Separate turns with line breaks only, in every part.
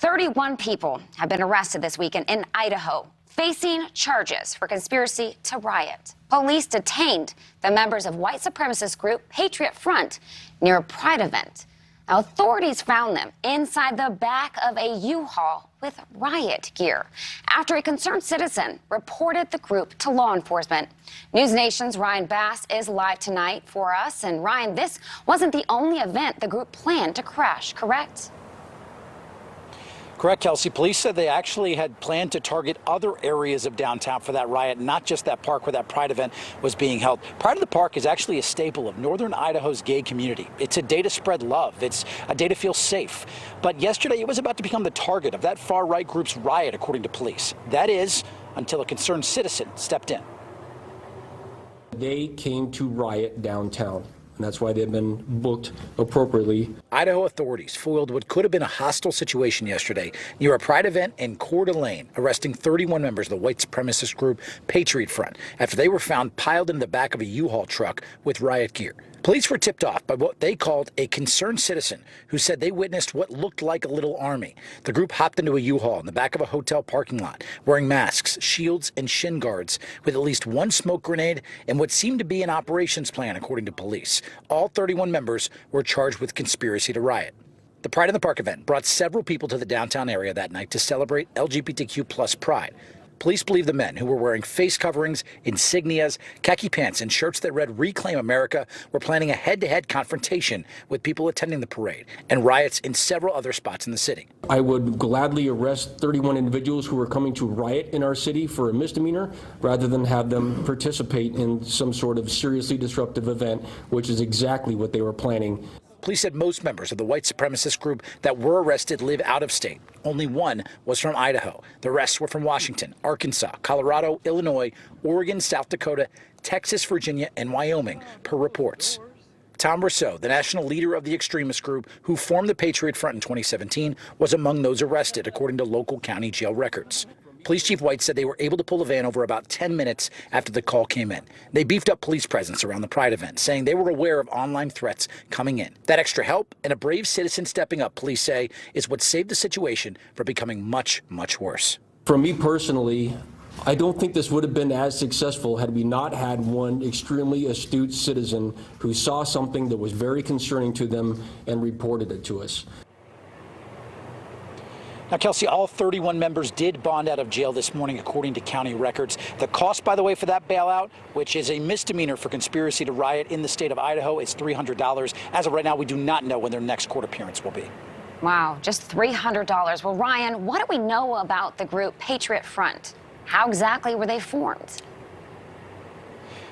31 people have been arrested this weekend in Idaho, facing charges for conspiracy to riot. Police detained the members of white supremacist group Patriot Front near a Pride event. Now, authorities found them inside the back of a U-Haul with riot gear after a concerned citizen reported the group to law enforcement. NewsNation's Ryan Bass is live tonight for us. And Ryan, this wasn't the only event the group planned to crash, correct?
Correct, Kelsey. Police said they actually had planned to target other areas of downtown for that riot, not just that park where that Pride event was being held. Pride of the Park is actually a staple of northern Idaho's gay community. It's a day to spread love. It's a day to feel safe. But yesterday, it was about to become the target of that far-right group's riot, according to police. That is, until a concerned citizen stepped in.
They came to riot downtown. And that's why they've been booked appropriately.
Idaho authorities foiled what could have been a hostile situation yesterday near a Pride event in Coeur d'Alene, arresting 31 members of the white supremacist group Patriot Front after they were found piled in the back of a U-Haul truck with riot gear. Police were tipped off by what they called a concerned citizen who said they witnessed what looked like a little army. The group hopped into a U-Haul in the back of a hotel parking lot, wearing masks, shields, and shin guards, with at least one smoke grenade and what seemed to be an operations plan, according to police. All 31 members were charged with conspiracy to riot. The Pride in the Park event brought several people to the downtown area that night to celebrate LGBTQ+ pride. Police believe the men who were wearing face coverings, insignias, khaki pants, and shirts that read "Reclaim America" were planning a head-to-head confrontation with people attending the parade and riots in several other spots in the city.
I would gladly arrest 31 individuals who are coming to riot in our city for a misdemeanor rather than have them participate in some sort of seriously disruptive event, which is exactly what they were planning.
Police said most members of the white supremacist group that were arrested live out of state. Only one was from Idaho. The rest were from Washington, Arkansas, Colorado, Illinois, Oregon, South Dakota, Texas, Virginia, and Wyoming, per reports. Tom Rousseau, the national leader of the extremist group who formed the Patriot Front in 2017, was among those arrested, according to local county jail records. Police Chief White said they were able to pull the van over about 10 minutes after the call came in. They beefed up police presence around the Pride event, saying they were aware of online threats coming in. That extra help and a brave citizen stepping up, police say, is what saved the situation from becoming much, much worse.
For me personally, I don't think this would have been as successful had we not had one extremely astute citizen who saw something that was very concerning to them and reported it to us.
Now, Kelsey, all 31 members did bond out of jail this morning, according to county records. The cost, by the way, for that bailout, which is a misdemeanor for conspiracy to riot in the state of Idaho, is $300. As of right now, we do not know when their next court appearance will be.
Wow, just $300. Well, Ryan, what do we know about the group Patriot Front? How exactly were they formed?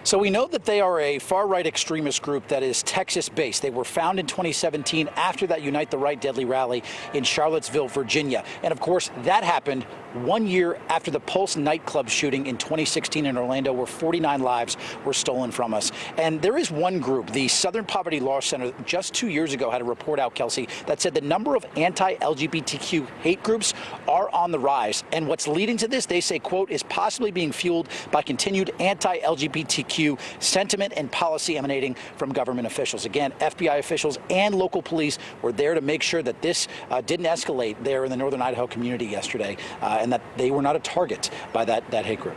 So we know that they are a far-right extremist group that is Texas-based. They were found in 2017 after that Unite the Right deadly rally in Charlottesville, Virginia. And of course, that happened 1 year after the Pulse nightclub shooting in 2016 in Orlando, where 49 lives were stolen from us. And there is one group, the Southern Poverty Law Center, just 2 years ago had a report out, Kelsey, that said the number of anti-LGBTQ hate groups are on the rise. And what's leading to this, they say, quote, is possibly being fueled by continued anti-LGBTQ sentiment and policy emanating from government officials. Again, FBI officials and local police were there to make sure that this didn't escalate there in the northern Idaho community yesterday, and that they were not a target by that hate group.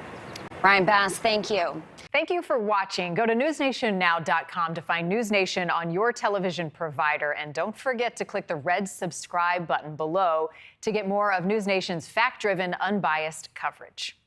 Ryan Bass, thank you.
Thank you for watching. Go to newsnationnow.com to find News Nation on your television provider. And don't forget to click the red subscribe button below to get more of News Nation's fact-driven, unbiased coverage.